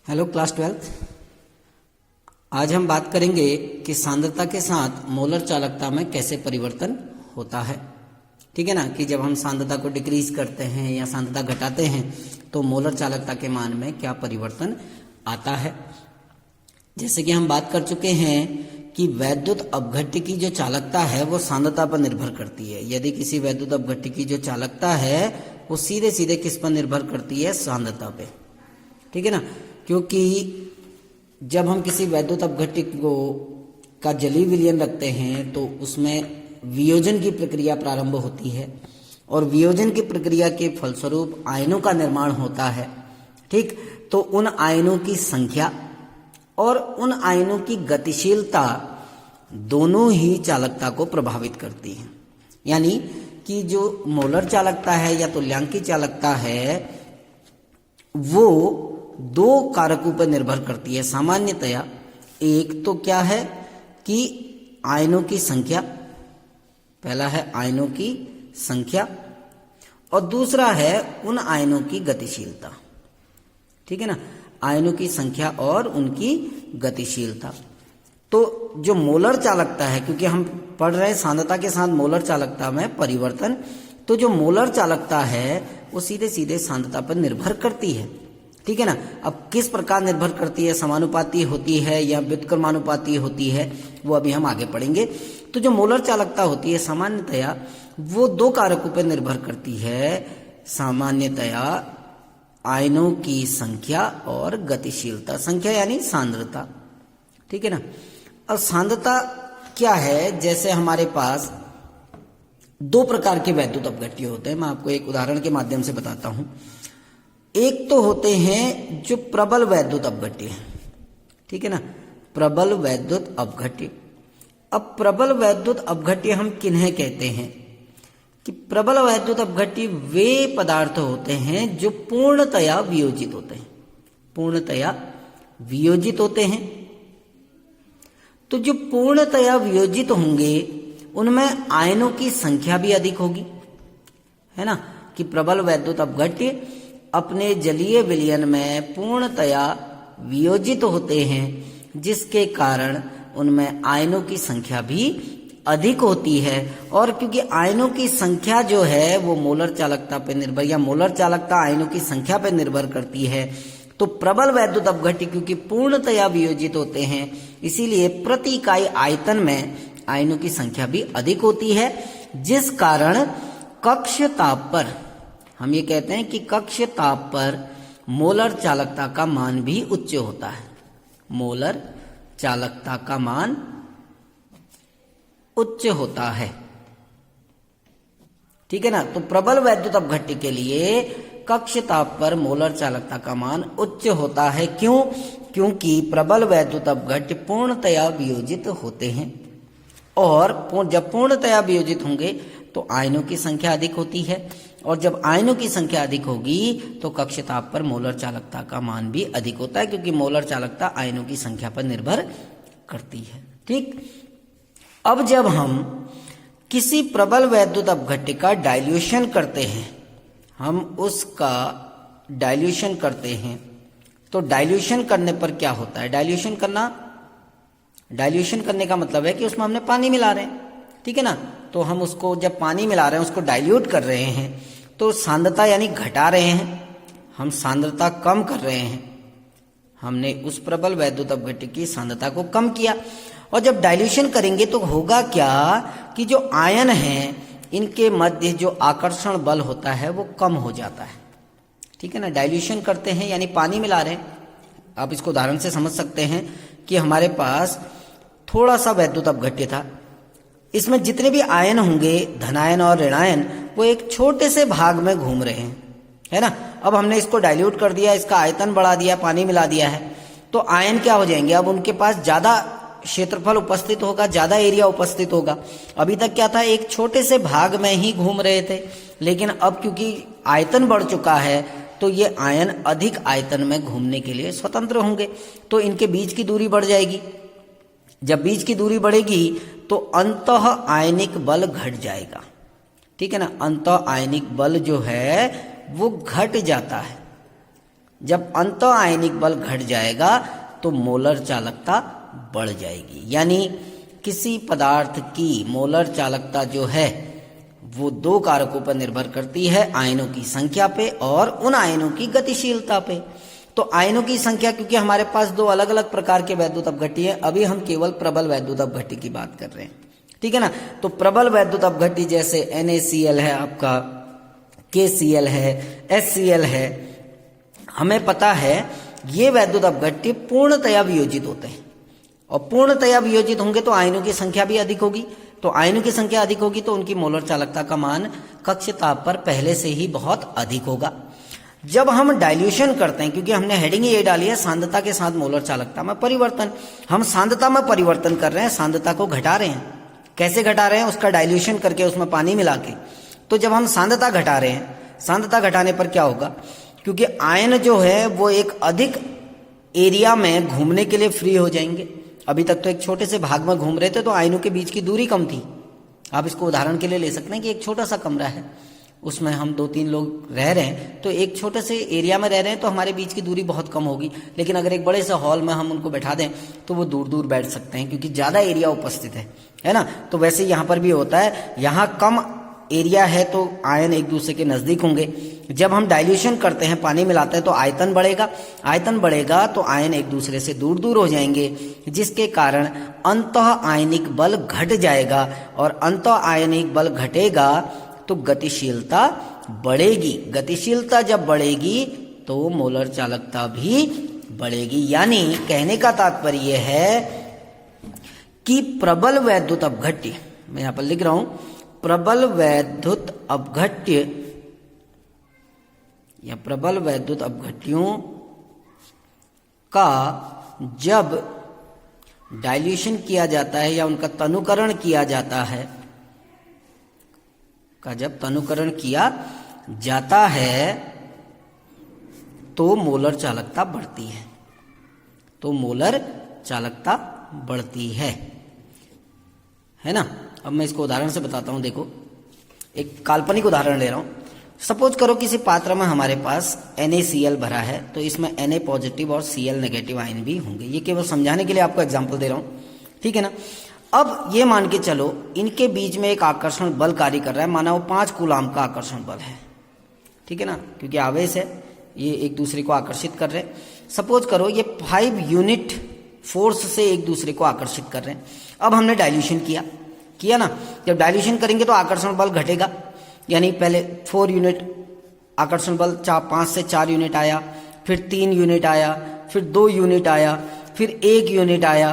Hello class 12th। आज हम बात करेंगे कि सांद्रता के साथ मोलर चालकता में कैसे परिवर्तन होता है। ठीक है ना, कि जब हम सांद्रता को डिक्रीज करते हैं या सांद्रता घटाते हैं तो मोलर चालकता के मान में क्या परिवर्तन आता है। जैसे कि हम बात कर चुके हैं कि वैद्युत अपघट्य की जो चालकता है वो सांद्रता पर निर्भर करती है। यदि किसी वैद्युत अपघट्य की जो चालकता है वो सीधे सीधे किस पर निर्भर करती है, सांद्रता पे। ठीक है ना, क्योंकि जब हम किसी वैद्युत अपघट्य को का जलीय विलयन रखते हैं तो उसमें वियोजन की प्रक्रिया प्रारंभ होती है और वियोजन की प्रक्रिया के फलस्वरूप आयनों का निर्माण होता है। ठीक, तो उन आयनों की संख्या और उन आयनों की गतिशीलता दोनों ही चालकता को प्रभावित करती है। यानी कि जो मोलर चालकता है या तुल्यांकी चालकता है वो दो कारकों पर निर्भर करती है सामान्यतया। एक तो क्या है कि आयनों की संख्या, पहला है आयनों की संख्या और दूसरा है उन आयनों की गतिशीलता। ठीक है ना, आयनों की संख्या और उनकी गतिशीलता। तो जो मोलर चालकता है, क्योंकि हम पढ़ रहे हैं सांद्रता के साथ मोलर चालकता में परिवर्तन, तो जो मोलर चालकता है वो सीधे सीधे सांद्रता पर निर्भर करती है। ठीक है ना, अब किस प्रकार निर्भर करती है, समानुपाती होती है या व्युत्क्रमानुपाती होती है, वो अभी हम आगे पढ़ेंगे। तो जो मोलर चालकता होती है सामान्यतया वो दो कारकों पर निर्भर करती है, सामान्यतया आयनों की संख्या और गतिशीलता। संख्या यानी सांद्रता। ठीक है ना, अब सांद्रता क्या है, जैसे हमारे पास दो प्रकार के वैद्युत अपघट्य होते हैं। मैं आपको एक उदाहरण के माध्यम से बताता हूं। एक तो होते हैं जो प्रबल वैद्युत अपघट्य है। ठीक है ना, प्रबल वैद्युत अपघट्य। अब प्रबल वैद्युत अपघट्य हम किन्हें कहते हैं कि प्रबल वैद्युत अपघट्य वे पदार्थ होते हैं जो पूर्णतया वियोजित होते हैं। पूर्णतया वियोजित होते हैं। तो जो पूर्णतया वियोजित होंगे उनमें आयनों की संख्या भी अधिक होगी, है ना, कि प्रबल वैद्युत अपघट्य अपने जलीय विलयन में पूर्णतया वियोजित होते हैं, जिसके कारण उनमें आयनों की संख्या भी अधिक होती है। और क्योंकि आयनों की संख्या जो है वो मोलर चालकता पर निर्भर, या मोलर चालकता आयनों की संख्या पर निर्भर करती है, तो प्रबल वैद्युत अपघट्य क्योंकि पूर्णतया वियोजित होते हैं, इसीलिए प्रति इकाई आयतन में आयनों की संख्या भी अधिक होती है, जिस कारण कक्ष ताप पर, हम ये कहते हैं कि कक्ष ताप पर मोलर चालकता का मान भी उच्च होता है। मोलर चालकता का मान उच्च होता है। ठीक है ना, तो प्रबल वैद्युत अपघट्य के लिए कक्ष ताप पर मोलर चालकता का मान उच्च होता है। क्यों? क्योंकि प्रबल वैद्युत अपघट्य पूर्णतया वियोजित होते हैं और जब पूर्णतया वियोजित होंगे तो आयनों की संख्या अधिक होती है और जब आयनों की संख्या अधिक होगी तो कक्ष ताप पर मोलर चालकता का मान भी अधिक होता है, क्योंकि मोलर चालकता आयनों की संख्या पर निर्भर करती है। ठीक, अब जब हम किसी प्रबल वैद्युत अपघट्य का डाइल्यूशन करते हैं, हम उसका डाइल्यूशन करते हैं, तो डाइल्यूशन करने पर क्या होता है, डाइल्यूशन करने का मतलब है कि उसमें हमने पानी मिला रहे हैं। ठीक है ना, तो हम उसको जब पानी मिला रहे हैं, उसको डाइल्यूट कर रहे हैं, तो सांद्रता यानी घटा रहे हैं, हम सांद्रता कम कर रहे हैं। हमने उस प्रबल वैद्युत अपघट्य की सांद्रता को कम किया। और जब डाइल्यूशन करेंगे तो होगा क्या कि जो आयन हैं इनके मध्य जो आकर्षण बल होता है वो कम हो जाता है। ठीक है ना, डाइल्यूशन करते हैं यानी पानी मिला रहे हैं। आप इसको उदाहरण से समझ सकते हैं कि हमारे पास थोड़ा सा वैद्युत अपघट्य था, इसमें जितने भी आयन होंगे धनायन और ऋणायन वो एक छोटे से भाग में घूम रहे हैं, है ना। अब हमने इसको डाइल्यूट कर दिया, इसका आयतन बढ़ा दिया, पानी मिला दिया है, तो आयन क्या हो जाएंगे, अब उनके पास ज्यादा क्षेत्रफल उपस्थित होगा, ज्यादा एरिया उपस्थित होगा। अभी तक क्या था, एक छोटे से भाग में ही घूम रहे थे, लेकिन अब क्योंकि आयतन बढ़ चुका है तो ये आयन अधिक आयतन में घूमने के लिए स्वतंत्र होंगे, तो इनके बीच की दूरी बढ़ जाएगी। जब बीच की दूरी बढ़ेगी तो अंतः आयनिक बल घट जाएगा। ठीक है ना, अंतः आयनिक बल जो है वो घट जाता है। जब अंत आयनिक बल घट जाएगा तो मोलर चालकता बढ़ जाएगी। यानी किसी पदार्थ की मोलर चालकता जो है वो दो कारकों पर निर्भर करती है, आयनों की संख्या पे और उन आयनों की गतिशीलता पे। तो आयनों की संख्या, क्योंकि हमारे पास दो अलग अलग प्रकार के वैद्युत अपघट्टी है, अभी हम केवल प्रबल वैद्युत अपघट्टी की बात कर रहे हैं, ठीक है ना। तो प्रबल वैद्युत अपघट्टी जैसे NaCl है आपका, KCl है, HCl है, हमें पता है ये वैद्युत अपघट्टी पूर्णतया वियोजित होते हैं, और पूर्णतया वियोजित होंगे तो आयनों की संख्या भी अधिक होगी। तो आयनों की संख्या अधिक होगी तो उनकी मोलर चालकता का मान कक्ष ताप पर पहले से ही बहुत अधिक होगा। जब हम डाइल्यूशन करते हैं, क्योंकि हमने हेडिंग ये डाली है सांद्रता के साथ मोलर चालकता में परिवर्तन, हम सांद्रता में परिवर्तन कर रहे हैं, सांद्रता को घटा रहे हैं। कैसे घटा रहे हैं? उसका डाइल्यूशन करके, उसमें पानी मिला के। तो जब हम सांद्रता घटा रहे हैं, सांद्रता घटाने पर क्या होगा, क्योंकि आयन जो है वो एक अधिक एरिया में घूमने के लिए फ्री हो जाएंगे। अभी तक तो एक छोटे से भाग में घूम रहे थे तो आयनों के बीच की दूरी कम थी। आप इसको उदाहरण के लिए ले सकते हैं कि एक छोटा सा कमरा है, उसमें हम 2-3 लोग रह रहे हैं, तो एक छोटे से एरिया में रह रहे हैं तो हमारे बीच की दूरी बहुत कम होगी। लेकिन अगर एक बड़े से हॉल में हम उनको बैठा दें तो वो दूर दूर बैठ सकते हैं, क्योंकि ज़्यादा एरिया उपस्थित है ना। तो वैसे यहाँ पर भी होता है, यहाँ कम एरिया है तो आयन एक दूसरे के नज़दीक होंगे। जब हम डाइल्यूशन करते हैं, पानी मिलाते हैं, तो आयतन बढ़ेगा, आयतन बढ़ेगा तो आयन एक दूसरे से दूर दूर हो जाएंगे, जिसके कारण अंतः आयनिक बल घट जाएगा, और अंतः आयनिक बल घटेगा तो गतिशीलता बढ़ेगी। गतिशीलता जब बढ़ेगी तो मोलर चालकता भी बढ़ेगी। यानी कहने का तात्पर्य है कि प्रबल वैद्युत अपघट्य, मैं यहां पर लिख रहा हूं, प्रबल वैद्युत अपघट्य या प्रबल वैद्युत अपघट्यों का जब डाइल्यूशन किया जाता है या उनका तनुकरण किया जाता है, जब तनुकरण किया जाता है तो मोलर चालकता बढ़ती है, तो मोलर चालकता बढ़ती है ना। अब मैं इसको उदाहरण से बताता हूं। देखो, एक काल्पनिक उदाहरण ले रहा हूं। सपोज करो किसी पात्र में हमारे पास NaCl भरा है, तो इसमें Na पॉजिटिव और Cl नेगेटिव आयन भी होंगे। ये केवल समझाने के लिए आपको एग्जांपल दे रहा हूं, ठीक है ना। अब ये मान के चलो इनके बीच में एक आकर्षण बल कार्य कर रहा है, माना वो 5 कूलाम का आकर्षण बल है, ठीक है ना, क्योंकि आवेश है, ये एक दूसरे को आकर्षित कर रहे हैं। सपोज करो ये 5 यूनिट फोर्स से एक दूसरे को आकर्षित कर रहे हैं। अब हमने डाइल्यूशन किया ना, जब डाइल्यूशन करेंगे तो आकर्षण बल घटेगा, यानी पहले 4 यूनिट आकर्षण बल, 5 से 4 यूनिट आया, फिर 3 यूनिट आया, फिर 2 यूनिट आया, फिर 1 यूनिट आया।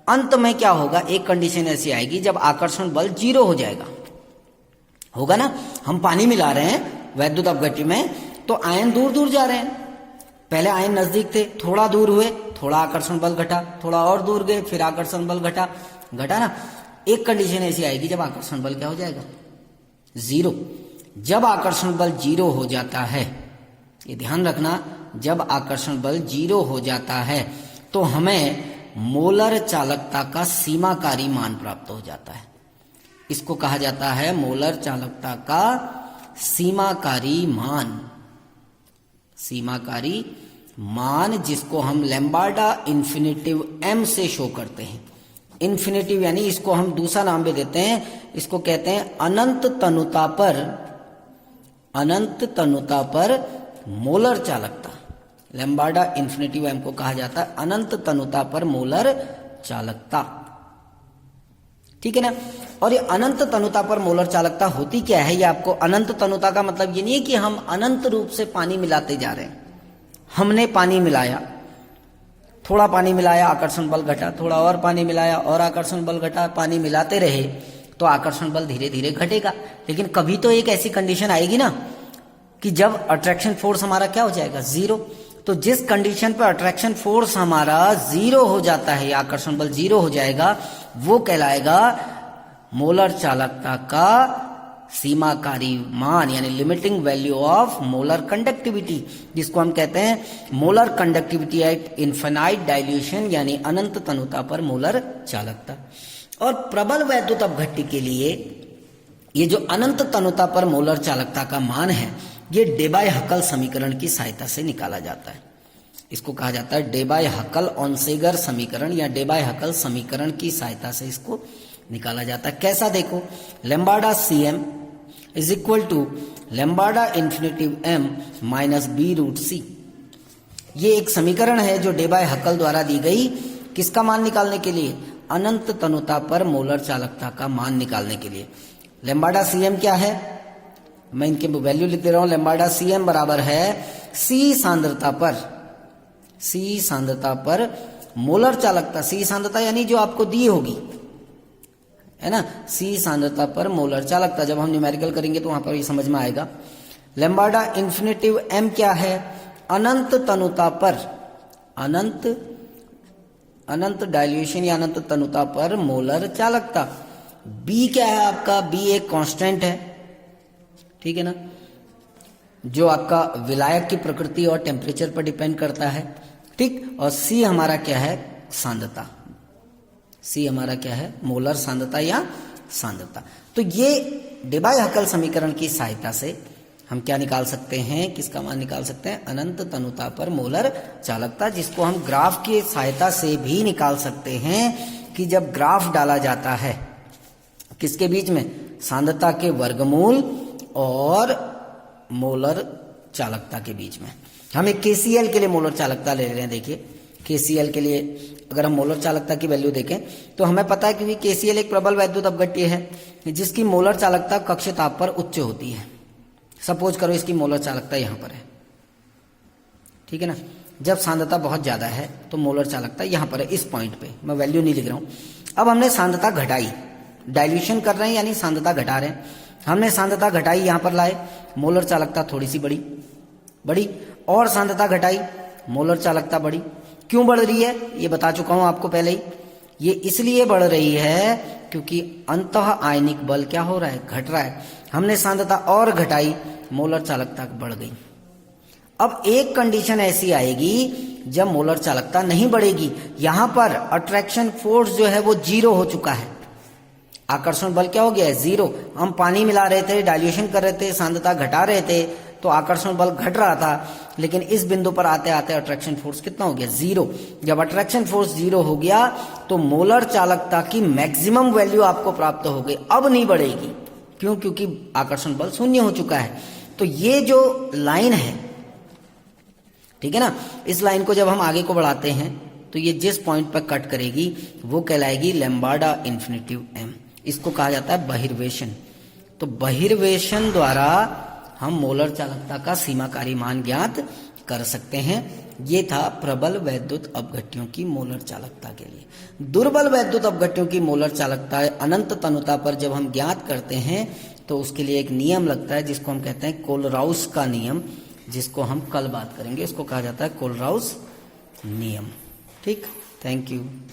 अंत में क्या होगा, एक कंडीशन ऐसी आएगी जब आकर्षण बल 0 हो जाएगा, होगा ना। हम पानी मिला रहे हैं वैद्युत अपघट्य में, तो आयन दूर दूर जा रहे हैं। पहले आयन नजदीक थे, थोड़ा दूर हुए, थोड़ा आकर्षण बल घटा, थोड़ा और दूर गए, फिर आकर्षण बल घटा ना। एक कंडीशन ऐसी आएगी जब आकर्षण बल क्या हो जाएगा, 0। जब आकर्षण बल 0 हो जाता है, ये ध्यान रखना, जब आकर्षण बल 0 हो जाता है तो हमें मोलर चालकता का सीमाकारी मान प्राप्त हो जाता है। इसको कहा जाता है मोलर चालकता का सीमाकारी मान। सीमाकारी मान जिसको हम लैम्बार्डा इन्फिनिटिव m से शो करते हैं। इन्फिनिटिव यानी इसको हम दूसरा नाम भी देते हैं, इसको कहते हैं अनंत तनुता पर मोलर चालकता। लैम्बार्डा इन्फिनिटिव m को कहा जाता है अनंत तनुता पर मोलर चालकता, ठीक है ना। और ये अनंत तनुता पर मोलर चालकता होती क्या है, ये आपको, अनंत तनुता का मतलब ये नहीं है कि हम अनंत रूप से पानी मिलाते जा रहे हैं। हमने पानी मिलाया, थोड़ा पानी मिलाया, आकर्षण बल घटा, थोड़ा और पानी मिलाया और आकर्षण बल घटा, पानी मिलाते रहे तो आकर्षण बल धीरे धीरे घटेगा। लेकिन कभी तो एक ऐसी कंडीशन आएगी ना कि जब अट्रैक्शन फोर्स हमारा क्या हो जाएगा, 0। तो जिस कंडीशन पर अट्रैक्शन फोर्स हमारा 0 हो जाता है, आकर्षण बल 0 हो जाएगा, वो कहलाएगा मोलर चालकता का सीमाकारी मान, यानी limiting value of molar conductivity, जिसको हम कहते हैं molar conductivity eight infinite dilution, यानी अनंत तनुता पर मोलर चालकता। और प्रबल वैद्युत अपघट्य के लिए ये जो अनंत तनुता पर मोलर चालकता का मान है ये डेबाय-हकल समीकरण की सहायता से निकाला जाता है। इसको कहा जाता है डेबाय-हकल-ओंसेगर समीकरण या डेबाय-हकल समीकरण की सहायता से इसको निकाला जाता है। कैसा देखो, lambda CM is equal to lambda infinitive M minus B root C। ये एक समीकरण है जो डेबाय-हकल द्वारा दी गई, किसका मान निकालने के लिए, अनंत तनुता पर मोलर चालकता का मान निकालने के लिए। लैम्ब्डा CM क्या है, मैं इनके वैल्यू लिख दे रहा हूं। लैम्ब्डा CM बराबर है C सांद्रता पर मोलर चालकता, C सांद्रता यानी जो आपको दी होगी, है ना, C सांद्रता पर मोलर चालकता। जब हम न्यूमेरिकल करेंगे तो वहां पर ये समझ में आएगा। लैम्ब्डा इन्फिनेटिव M क्या है, अनंत तनुता पर, अनंत डाइल्यूशन या अनंत तनुता पर मोलर चालकता। B क्या है आपका, B एक कांस्टेंट है, ठीक है ना, जो आपका विलायक की प्रकृति और टेम्परेचर पर डिपेंड करता है, ठीक। और C हमारा क्या है, सांद्रता, C हमारा क्या है, मोलर सांद्रता या सांद्रता। तो ये डेबाय-हकल समीकरण की सहायता से हम क्या निकाल सकते हैं, किसका मान निकाल सकते हैं, अनंत तनुता पर मोलर चालकता, जिसको हम ग्राफ की सहायता से भी निकाल सकते हैं कि जब ग्राफ डाला जाता है किसके बीच में, सांद्रता के वर्गमूल और मोलर चालकता के बीच में। हम एक KCl के लिए मोलर चालकता ले रहे हैं। देखिए KCl के लिए अगर हम मोलर चालकता की वैल्यू देखें तो हमें पता है क्योंकि KCl एक प्रबल वैद्युत अपघट्य है जिसकी मोलर चालकता कक्ष ताप पर उच्च होती है। सपोज करो इसकी मोलर चालकता यहां पर है, ठीक है ना। जब सांद्रता बहुत ज्यादा है तो मोलर चालकता यहां पर है, इस पॉइंट पे, मैं वैल्यू नहीं लिख रहा हूं। अब हमने सांद्रता घटाई, डाइल्यूशन कर रहे हैं यानी सांद्रता घटा रहे हैं, हमने सांद्रता घटाई, यहां पर लाए, मोलर चालकता थोड़ी सी बढ़ी और सांद्रता घटाई, मोलर चालकता बढ़ी। क्यों बढ़ रही है ये बता चुका हूं आपको पहले ही। ये इसलिए बढ़ रही है क्योंकि अंतः आयनिक बल क्या हो रहा है, घट रहा है। हमने सांद्रता और घटाई, मोलर चालकता बढ़ गई। अब एक कंडीशन ऐसी आएगी जब मोलर चालकता नहीं बढ़ेगी, यहां पर अट्रैक्शन फोर्स जो है वो 0 हो चुका है, आकर्षण बल क्या हो गया है, 0। हम पानी मिला रहे थे, डाइल्यूशन कर रहे थे, सांद्रता घटा रहे थे तो आकर्षण बल घट रहा था, लेकिन इस बिंदु पर आते आते अट्रैक्शन फोर्स कितना हो गया, 0। जब अट्रैक्शन फोर्स 0 हो गया तो मोलर चालकता की मैक्सिमम वैल्यू आपको प्राप्त हो गई, अब नहीं बढ़ेगी। क्यों, क्योंकि आकर्षण बल 0 हो चुका है। तो ये जो लाइन है, ठीक है ना, इस लाइन को जब हम आगे को बढ़ाते हैं तो ये जिस पॉइंट पर कट करेगी वो कहलाएगी लैम्ब्डा इन्फिनेटिव M। इसको कहा जाता है बहिर्वेशन। तो बहिर्वेशन द्वारा हम मोलर चालकता का सीमाकारी मान ज्ञात कर सकते हैं। ये था प्रबल वैद्युत अपघट्यों की मोलर चालकता के लिए। दुर्बल वैद्युत अपघट्यों की मोलर चालकता अनंत तनुता पर जब हम ज्ञात करते हैं तो उसके लिए एक नियम लगता है जिसको हम कहते हैं कोलराउस का नियम, जिसको हम कल बात करेंगे। इसको कहा जाता है कोलराउस नियम। ठीक, थैंक यू।